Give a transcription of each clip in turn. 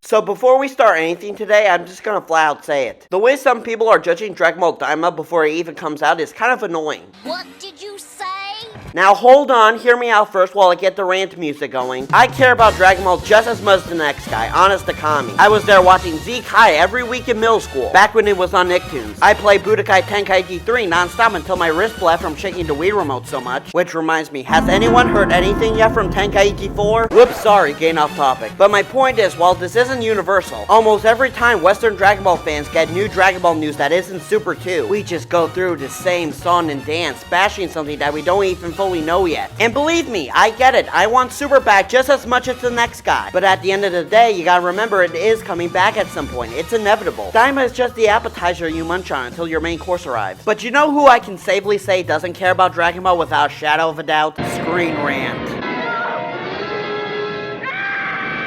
So before we start anything today, I'm just gonna flat out say it. The way some people are judging Dragonball Daima before it even comes out is kind of annoying. What did you say? Now hold on, hear me out first while I get the rant music going. I care about Dragon Ball just as much as the next guy, honest to Kami. I was there watching Z Kai every week in middle school, back when it was on Nicktoons. I played Budokai Tenkaichi 3 non-stop until my wrist bled from shaking the Wii remote so much. Which reminds me, has anyone heard anything yet from Tenkaichi 4? Whoops, sorry, getting off topic. But my point is, while this isn't universal, almost every time Western Dragon Ball fans get new Dragon Ball news that isn't Super 2, we just go through the same song and dance, bashing something that we don't even fully know yet. And believe me, I get it, I want Super back just as much as the next guy. But at the end of the day, you gotta remember it is coming back at some point. It's inevitable. Daima is just the appetizer you munch on until your main course arrives. But you know who I can safely say doesn't care about Dragon Ball without a shadow of a doubt? Screenrant.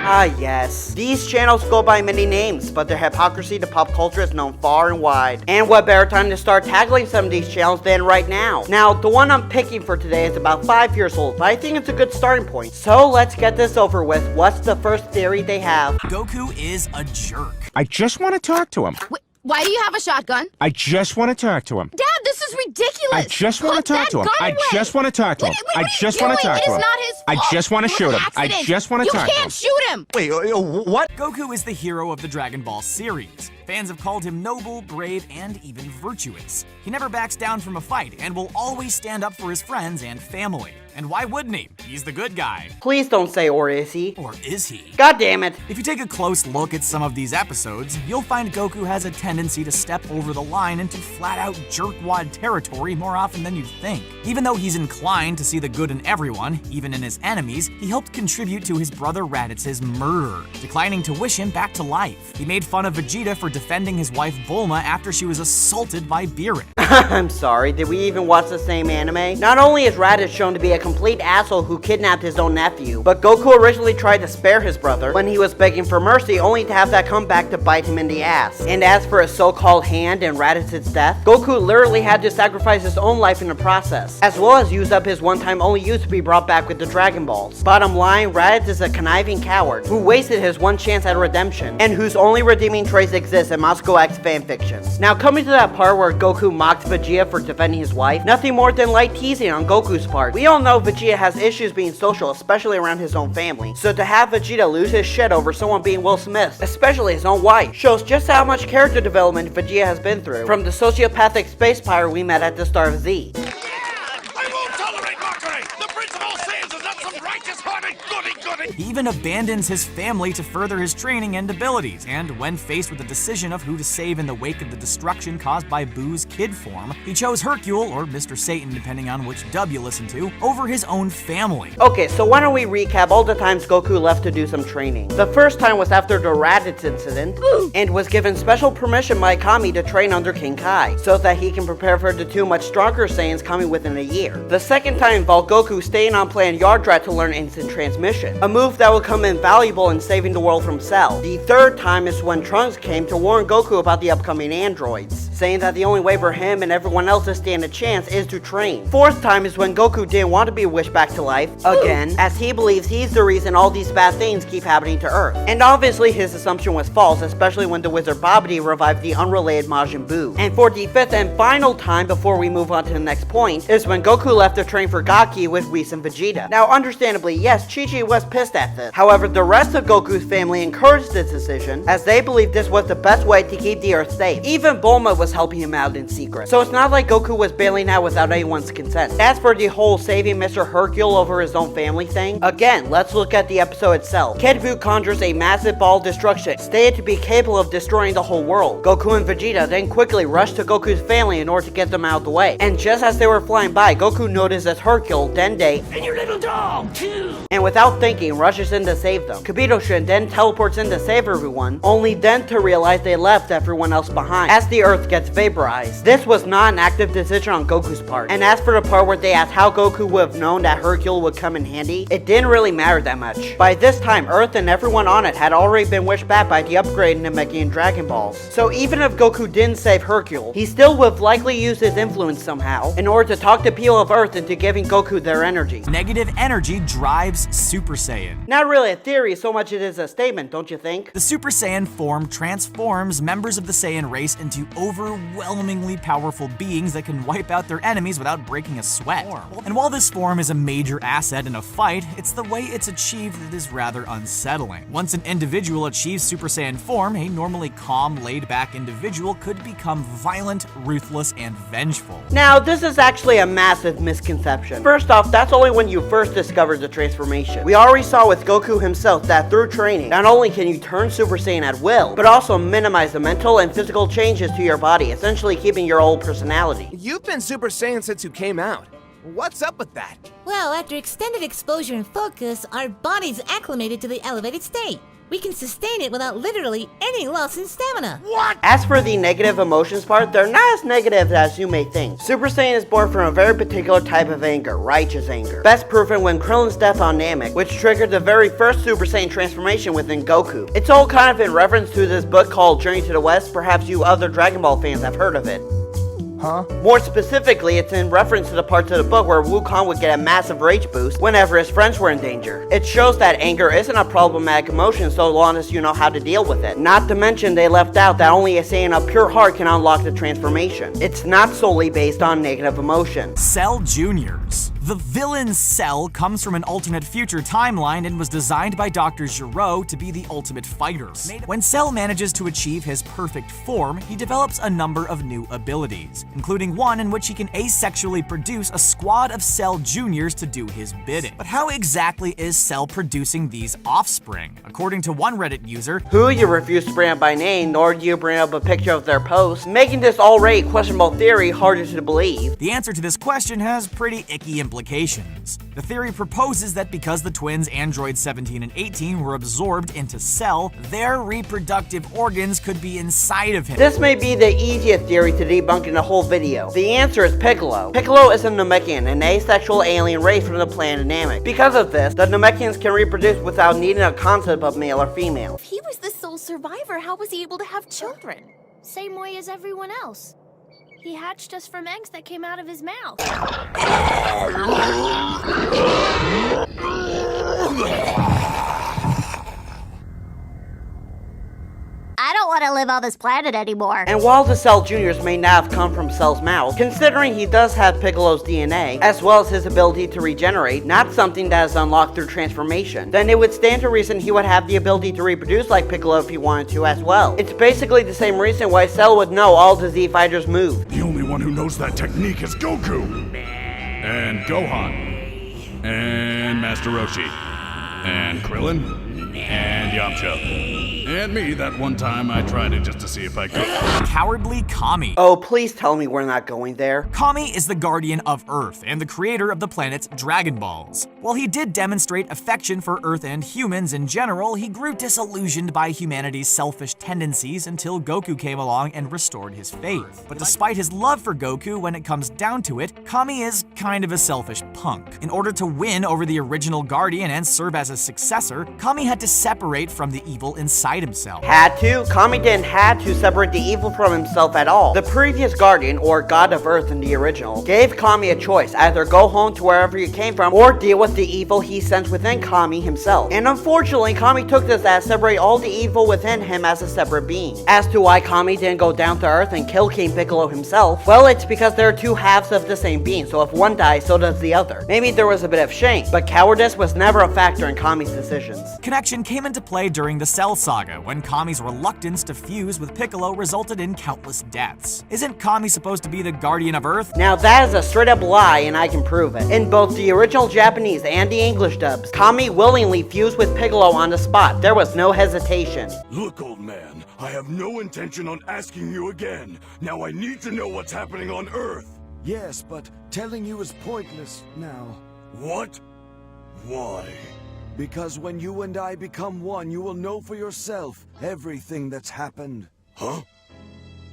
Ah yes, these channels go by many names, but their hypocrisy to pop culture is known far and wide. And what better time to start tackling some of these channels than right now? Now, the one I'm picking for today is about 5 years old, but I think it's a good starting point. So let's get this over with. What's the first theory they have? Goku is a jerk. I just want to talk to him. Wait, why do you have a shotgun? I just want to talk to him. Dad, this is ridiculous. I just want to talk to him. I just want to talk to him. I just want to talk to him. It is not his fault. I just want to shoot him. I just want to talk to him. You can't shoot him. Wait, what? Goku is the hero of the Dragon Ball series. Fans have called him noble, brave, and even virtuous. He never backs down from a fight and will always stand up for his friends and family. And why wouldn't he? He's the good guy. Please don't say or is he. Or is he? God damn it. If you take a close look at some of these episodes, you'll find Goku has a tendency to step over the line into flat-out jerkwad territory more often than you'd think. Even though he's inclined to see the good in everyone, even in his enemies, he helped contribute to his brother Raditz's murder, declining to wish him back to life. He made fun of Vegeta for defending his wife Bulma after she was assaulted by Beerus. I'm sorry, did we even watch the same anime? Not only is Raditz shown to be a complete asshole who kidnapped his own nephew, but Goku originally tried to spare his brother when he was begging for mercy, only to have that come back to bite him in the ass. And as for his so-called hand and Raditz's death, Goku literally had to sacrifice his own life in the process, as well as use up his one-time only use to be brought back with the Dragon Balls. Bottom line, Raditz is a conniving coward who wasted his one chance at redemption, and whose only redeeming traits exist in Moscow X fanfictions. Now coming to that part where Goku mocked Vegeta for defending his wife, nothing more than light teasing on Goku's part. We all know Vegeta has issues being social, especially around his own family. So to have Vegeta lose his shit over someone being Will Smith, especially his own wife, shows just how much character development Vegeta has been through, from the sociopathic space pirate we met at the start of Z. I won't tolerate mockery! The Prince of all Saiyans is not some righteous-hearted goody-goody! He even abandons his family to further his training and abilities, and when faced with the decision of who to save in the wake of the destruction caused by Boo's kid form, he chose Hercule, or Mr. Satan depending on which dub you listen to, over his own family. Okay, so why don't we recap all the times Goku left to do some training. The first time was after the Raditz incident, and was given special permission by Kami to train under King Kai, so that he can prepare for the two much stronger Saiyans coming within a year. The second time involved Goku staying on planet Yardrat to learn instant transmission, a move that would come invaluable in saving the world from Cell. The third time is when Trunks came to warn Goku about the upcoming androids, saying that the only way for him and everyone else to stand a chance is to train. Fourth time is when Goku didn't want to be wished back to life, again, as he believes he's the reason all these bad things keep happening to Earth. And obviously his assumption was false, especially when the wizard Babidi revived the unrelated Majin Buu. And for the fifth and final time before we move on to the next point, is when Goku left to train for Gaki with Whis and Vegeta. Now understandably, yes, Chi-Chi was pissed at this. However, the rest of Goku's family encouraged this decision, as they believed this was the best way to keep the Earth safe. Even Bulma was helping him out in secret. So it's not like Goku was bailing out without anyone's consent. As for the whole saving Mr. Hercule over his own family thing, again, let's look at the episode itself. Kid Buu conjures a massive ball of destruction, stated to be capable of destroying the whole world. Goku and Vegeta then quickly rush to Goku's family in order to get them out of the way. And just as they were flying by, Goku notices Hercule, Dende, And your little dog, too! and without thinking, rushes in to save them. Kabuto-Shin then teleports in to save everyone, only then to realize they left everyone else behind. As the Earth gets gets vaporized. This was not an active decision on Goku's part. And as for the part where they asked how Goku would have known that Hercule would come in handy, it didn't really matter that much. By this time, Earth and everyone on it had already been wished back by the upgrade in Namekian Dragon Balls. So even if Goku didn't save Hercule, he still would have likely used his influence somehow in order to talk the people of Earth into giving Goku their energy. Negative energy drives Super Saiyan. Not really a theory so much it is a statement, don't you think? The Super Saiyan form transforms members of the Saiyan race into overwhelmingly powerful beings that can wipe out their enemies without breaking a sweat. And while this form is a major asset in a fight, it's the way it's achieved that is rather unsettling. Once an individual achieves Super Saiyan form, a normally calm, laid-back individual could become violent, ruthless, and vengeful. Now, this is actually a massive misconception. First off, that's only when you first discovered the transformation. We already saw with Goku himself that through training, not only can you turn Super Saiyan at will, but also minimize the mental and physical changes to your body, essentially keeping your old personality. You've been Super Saiyan since you came out. What's up with that? Well, after extended exposure and focus, our body's acclimated to the elevated state. We can sustain it without literally any loss in stamina. What? As for the negative emotions part, they're not as negative as you may think. Super Saiyan is born from a very particular type of anger, righteous anger. Best proven when Krillin's death on Namek, which triggered the very first Super Saiyan transformation within Goku. It's all kind of in reference to this book called Journey to the West. Perhaps you other Dragon Ball fans have heard of it. Huh? More specifically, it's in reference to the parts of the book where Wukong would get a massive rage boost whenever his friends were in danger. It shows that anger isn't a problematic emotion so long as you know how to deal with it. Not to mention they left out that only a Saiyan of pure heart can unlock the transformation. It's not solely based on negative emotion. Cell Juniors. The villain Cell comes from an alternate future timeline and was designed by Dr. Gero to be the ultimate fighter. When Cell manages to achieve his perfect form, he develops a number of new abilities, including one in which he can asexually produce a squad of Cell Juniors to do his bidding. But how exactly is Cell producing these offspring? According to one Reddit user, who you refuse to bring up by name, nor do you bring up a picture of their post, making this already questionable theory harder to believe. The answer to this question has pretty icky implications. The theory proposes that because the twins androids 17 and 18 were absorbed into Cell, their reproductive organs could be inside of him. This may be the easiest theory to debunk in the whole video. The answer is Piccolo. Piccolo is a Namekian, an asexual alien race from the planet Namek. Because of this, the Namekians can reproduce without needing a concept of male or female. If he was the sole survivor, how was he able to have children? Same way as everyone else. He hatched us from eggs that came out of his mouth. I don't want to live on this planet anymore. And while the Cell Juniors may not have come from Cell's mouth, considering he does have Piccolo's DNA, as well as his ability to regenerate, not something that is unlocked through transformation, then it would stand to reason he would have the ability to reproduce like Piccolo if he wanted to as well. It's basically the same reason why Cell would know all the Z Fighters' moves. The only one who knows that technique is Goku. And Gohan. And Master Roshi. And Krillin. And Yamcha. And me that one time I tried it just to see if I could. Cowardly Kami. Oh, please tell me we're not going there. Kami is the guardian of Earth and the creator of the planet's Dragon Balls. While he did demonstrate affection for Earth and humans in general, he grew disillusioned by humanity's selfish tendencies until Goku came along and restored his faith. But despite his love for Goku, when it comes down to it, Kami is kind of a selfish punk. In order to win over the original guardian and serve as a successor, Kami had to separate from the evil inside himself. Had to? Kami didn't have to separate the evil from himself at all. The previous guardian, or god of Earth in the original, gave Kami a choice, either go home to wherever you came from or deal with the evil he sensed within Kami himself. And unfortunately, Kami took this as separate all the evil within him as a separate being. As to why Kami didn't go down to Earth and kill King Piccolo himself, well, it's because there are two halves of the same being, so if one dies, so does the other. Maybe there was a bit of shame, but cowardice was never a factor in Kami's decisions. Connection came into play during the Cell Saga, when Kami's reluctance to fuse with Piccolo resulted in countless deaths. Isn't Kami supposed to be the guardian of Earth? Now that is a straight up lie, and I can prove it. In both the original Japanese and the English dubs, Kami willingly fused with Piccolo on the spot. There was no hesitation. Look, old man, I have no intention on asking you again. Now I need to know what's happening on Earth. Yes, but telling you is pointless now. What? Why? Because when you and I become one, you will know for yourself everything that's happened. Huh?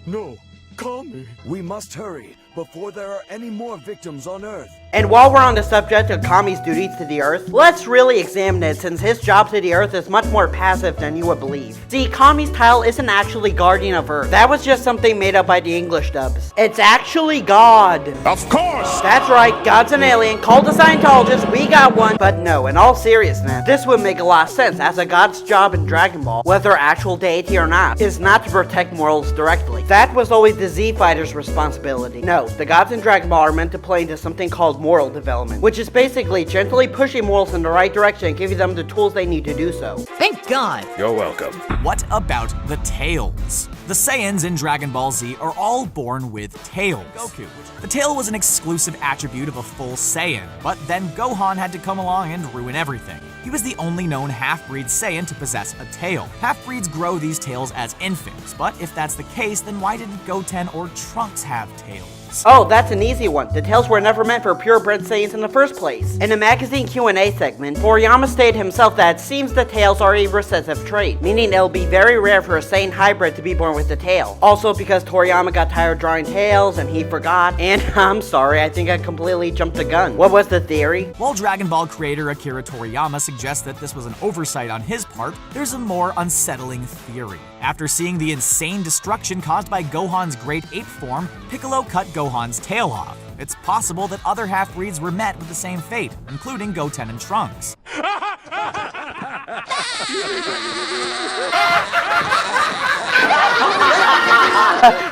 No, Kami. We must hurry before there are any more victims on Earth. And while we're on the subject of Kami's duties to the Earth, let's really examine it since his job to the Earth is much more passive than you would believe. See, Kami's title isn't actually Guardian of Earth. That was just something made up by the English dubs. It's actually God. Of course! That's right, God's an alien, called a Scientologist, we got one. But no, in all seriousness, this would make a lot of sense as a God's job in Dragon Ball, whether actual deity or not, is not to protect mortals directly. That was always the Z Fighter's responsibility. No, the gods in Dragon Ball are meant to play into something called moral development, which is basically gently pushing mortals in the right direction and giving them the tools they need to do so. Thank God! You're welcome. What about the tails? The Saiyans in Dragon Ball Z are all born with tails. Goku. The tail was an exclusive attribute of a full Saiyan, but then Gohan had to come along and ruin everything. He was the only known half-breed Saiyan to possess a tail. Half-breeds grow these tails as infants, but if that's the case, then why didn't Goten or Trunks have tails? Oh, that's an easy one. The tails were never meant for purebred Saiyans in the first place. In a magazine Q&A segment, Toriyama stated himself that it seems the tails are a recessive trait, meaning it'll be very rare for a Saiyan hybrid to be born with the tail. Also because Toriyama got tired of drawing tails and he forgot, and I'm sorry, I think I completely jumped the gun. What was the theory? While Dragon Ball creator Akira Toriyama suggests that this was an oversight on his part, there's a more unsettling theory. After seeing the insane destruction caused by Gohan's Great Ape form, Piccolo cut Gohan's tail off. It's possible that other half-breeds were met with the same fate, including Goten and Trunks.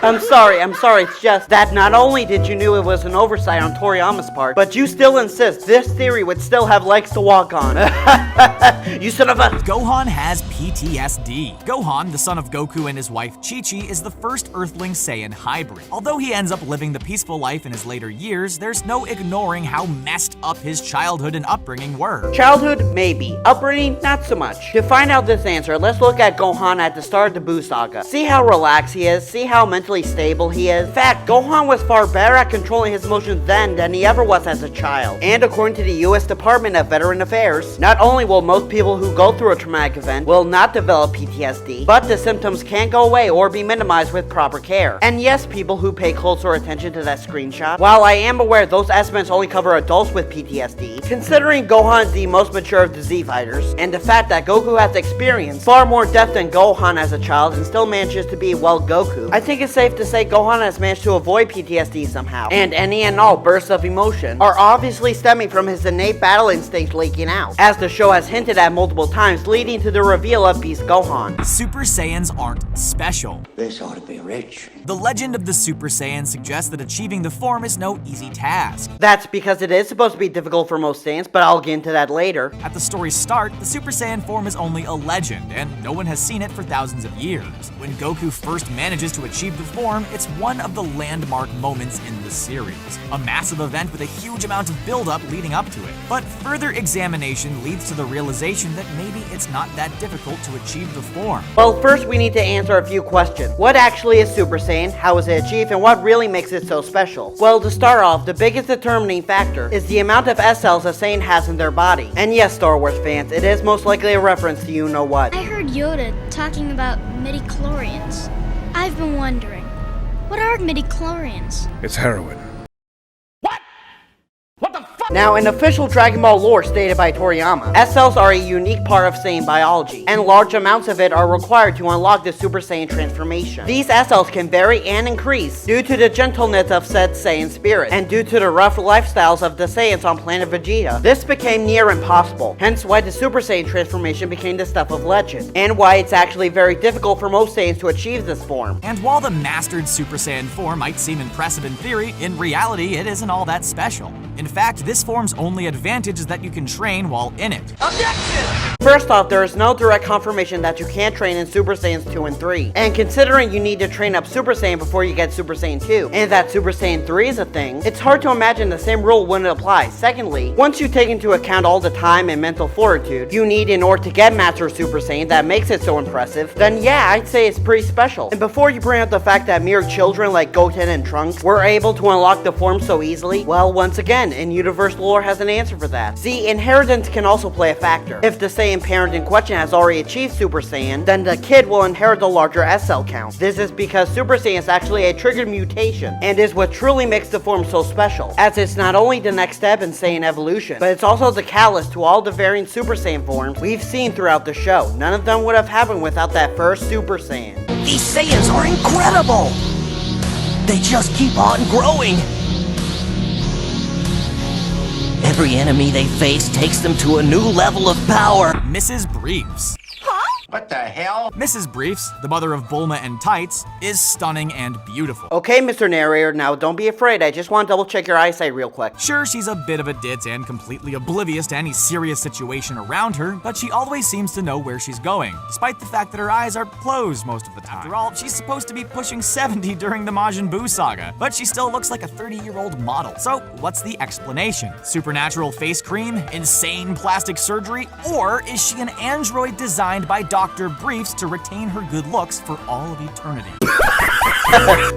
I'm sorry, it's just that not only did you knew it was an oversight on Toriyama's part, but you still insist this theory would still have legs to walk on. You son of a... Gohan has PTSD. Gohan, the son of Goku and his wife Chi-Chi, is the first Earthling Saiyan hybrid. Although he ends up living the peaceful life in his later years, there's no ignoring how messed up his childhood and upbringing were. Childhood, maybe. Upbringing, not so much. To find out this answer, let's look at Gohan at the start of the Buu Saga. See how relaxed he is, see how mentally stable he is. In fact, Gohan was far better at controlling his emotions then than he ever was as a child. And according to the US Department of Veteran Affairs, not only will most people who go through a traumatic event will not develop PTSD, but the symptoms can go away or be minimized with proper care. And yes, people who pay closer attention to that screenshot, while I am aware those estimates only cover adults with PTSD, considering Gohan is the most mature of the Z Fighters, and the fact that Goku has experienced far more death than Gohan as a child and still manages to be, well, Goku, I think it's safe to say Gohan has managed to avoid PTSD somehow, and any and all bursts of emotion are obviously stemming from his innate battle instinct leaking out, as the show has hinted at multiple times, leading to the reveal of Beast Gohan. Super Saiyans aren't special. This ought to be rich. The legend of the Super Saiyan suggests that achieving the form is no easy task. That's because it is supposed to be difficult for most Saiyans, but I'll get into that later. At the story's start, the Super Saiyan form is only a legend, and no one has seen it for thousands of years. When Goku first manages to achieve the form, it's one of the landmark moments in the series. A massive event with a huge amount of build-up leading up to it. But further examination leads to the realization that maybe it's not that difficult to achieve the form. Well, first we need to answer a few questions. What actually is Super Saiyan? How is it achieved? And what really makes it so special? Well, to start off, the biggest determining factor is the amount of S cells a Saiyan has in their body. And yes, Star Wars fans, it is most likely a reference to you know what. I heard Yoda talking about midichlorians. I've been wondering, what are midichlorians? It's heroin. Now, in official Dragon Ball lore stated by Toriyama, S cells are a unique part of Saiyan biology, and large amounts of it are required to unlock the Super Saiyan transformation. These S cells can vary and increase due to the gentleness of said Saiyan spirit, and due to the rough lifestyles of the Saiyans on planet Vegeta. This became near impossible, hence why the Super Saiyan transformation became the stuff of legend, and why it's actually very difficult for most Saiyans to achieve this form. And while the mastered Super Saiyan form might seem impressive in theory, in reality it isn't all that special. In fact, this form's only advantage is that you can train while in it. Objection! First off, there is no direct confirmation that you can't train in Super Saiyans 2 and 3. And considering you need to train up Super Saiyan before you get Super Saiyan 2, and that Super Saiyan 3 is a thing, it's hard to imagine the same rule wouldn't apply. Secondly, once you take into account all the time and mental fortitude you need in order to get Master Super Saiyan that makes it so impressive, then yeah, I'd say it's pretty special. And before you bring up the fact that mere children like Goten and Trunks were able to unlock the form so easily, well, once again, again, and Universal lore has an answer for that. See, inheritance can also play a factor. If the Saiyan parent in question has already achieved Super Saiyan, then the kid will inherit the larger S cell count. This is because Super Saiyan is actually a triggered mutation, and is what truly makes the form so special, as it's not only the next step in Saiyan evolution, but it's also the catalyst to all the varying Super Saiyan forms we've seen throughout the show. None of them would have happened without that first Super Saiyan. These Saiyans are incredible! They just keep on growing! Every enemy they face takes them to a new level of power. Mrs. Briefs. What the hell? Mrs. Briefs, the mother of Bulma and Tights, is stunning and beautiful. Okay, Mr. Narrator, now don't be afraid. I just want to double check your eyesight real quick. Sure, she's a bit of a ditz and completely oblivious to any serious situation around her, but she always seems to know where she's going, despite the fact that her eyes are closed most of the time. After all, she's supposed to be pushing 70 during the Majin Buu saga, but she still looks like a 30-year-old model. So, what's the explanation? Supernatural face cream? Insane plastic surgery? Or is she an android designed by Dr. Briefs to retain her good looks for all of eternity?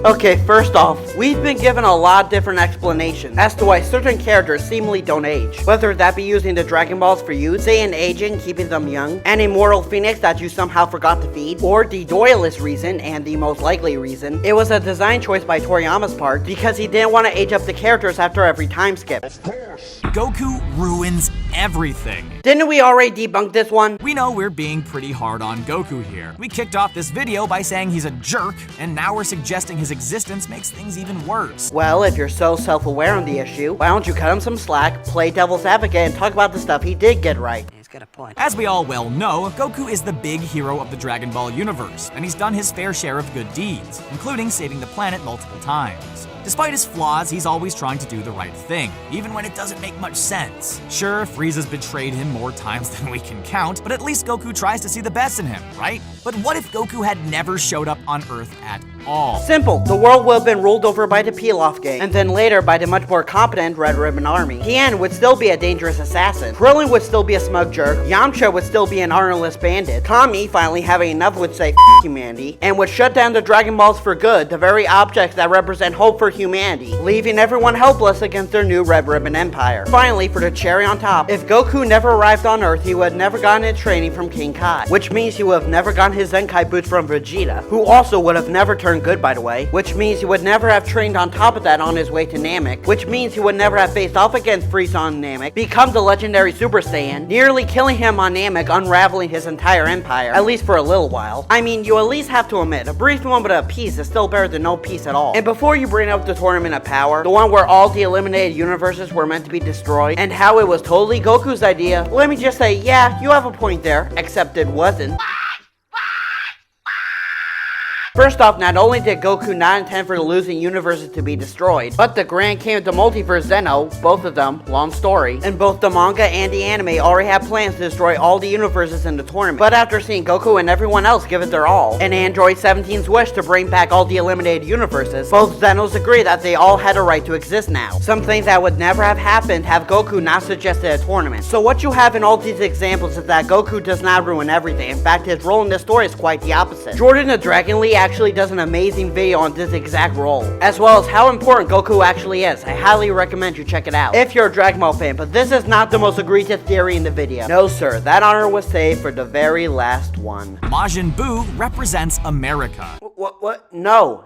Okay, first off, we've been given a lot of different explanations as to why certain characters seemingly don't age. Whether that be using the Dragon Balls for youth, Saiyan aging, keeping them young, an immortal phoenix that you somehow forgot to feed, or the doyalist reason, and the most likely reason, it was a design choice by Toriyama's part because he didn't want to age up the characters after every time skip. Goku ruins everything. Didn't we already debunk this one? We know we're being pretty hard on Goku here. We kicked off this video by saying he's a jerk, and now we're suggesting his existence makes things even worse. Well, if you're so self-aware on the issue, why don't you cut him some slack, play devil's advocate, and talk about the stuff he did get right? He's got a point. As we all well know, Goku is the big hero of the Dragon Ball universe, and he's done his fair share of good deeds, including saving the planet multiple times. Despite his flaws, he's always trying to do the right thing, even when it doesn't make much sense. Sure, Frieza's betrayed him more times than we can count, but at least Goku tries to see the best in him, right? But what if Goku had never showed up on Earth at all? Simple. The world would have been ruled over by the Pilaf gang, and then later by the much more competent Red Ribbon Army. Tien would still be a dangerous assassin. Krillin would still be a smug jerk. Yamcha would still be an honorless bandit. Kami, finally having enough, would say F humanity, and would shut down the Dragon Balls for good, the very objects that represent hope for humanity, leaving everyone helpless against their new Red Ribbon Empire. Finally, for the cherry on top, if Goku never arrived on Earth, he would have never gotten his training from King Kai, which means he would have never gotten his Zenkai boots from Vegeta, who also would have never turned good, by the way, which means he would never have trained on top of that on his way to Namek, which means he would never have faced off against Frieza on Namek, become the legendary Super Saiyan, nearly killing him on Namek, unraveling his entire empire, at least for a little while. I mean, you at least have to admit, a brief moment of peace is still better than no peace at all. And before you bring up the Tournament of Power, the one where all the eliminated universes were meant to be destroyed, and how it was totally Goku's idea, let me just say, yeah, you have a point there, except it wasn't. First off, not only did Goku not intend for the losing universes to be destroyed, but the Grand King of the Multiverse, Zeno, both of them, long story, and both the manga and the anime already had plans to destroy all the universes in the tournament. But after seeing Goku and everyone else give it their all, and Android 17's wish to bring back all the eliminated universes, both Zenos agree that they all had a right to exist now. Something that would never have happened have Goku not suggested a tournament. So what you have in all these examples is that Goku does not ruin everything. In fact, his role in this story is quite the opposite. Jordan the Dragon Lee actually does an amazing video on this exact role, as well as how important Goku actually is. I highly recommend you check it out if you're a Dragon Ball fan, but this is not the most egregious theory in the video. No sir, that honor was saved for the very last one. Majin Buu represents America. What? No.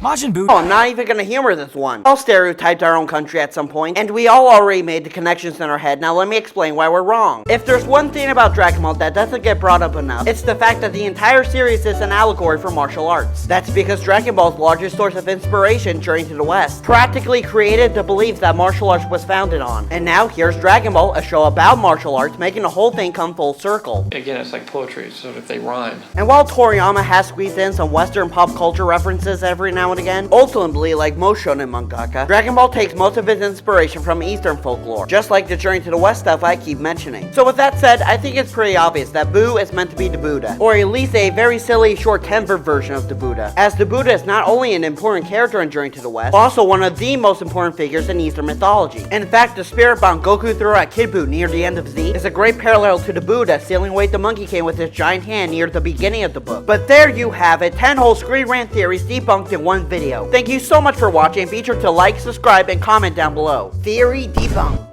Majin Buu. Oh, I'm not even gonna humor this one. We all stereotyped our own country at some point, and we all already made the connections in our head. Now let me explain why we're wrong. If there's one thing about Dragon Ball that doesn't get brought up enough, it's the fact that the entire series is an allegory for martial arts. That's because Dragon Ball's largest source of inspiration, Journey to the West, practically created the belief that martial arts was founded on. And now here's Dragon Ball, a show about martial arts, making the whole thing come full circle. Again, it's like poetry, so if they rhyme. And while Toriyama has squeezed in some Western pop culture references every now and again, ultimately, like most shonen mangaka, Dragon Ball takes most of its inspiration from Eastern folklore, just like the Journey to the West stuff I keep mentioning. So with that said, I think it's pretty obvious that Buu is meant to be the Buddha, or at least a very silly short-tempered version version of the Buddha, as the Buddha is not only an important character in Journey to the West, but also one of the most important figures in Eastern mythology. In fact, the spirit bomb Goku threw at Kid Buu near the end of Z is a great parallel to the Buddha stealing away the Monkey King with his giant hand near the beginning of the book. But there you have it, 10 whole Screen Rant theories debunked in one video. Thank you so much for watching, be sure to like, subscribe, and comment down below. Theory debunked.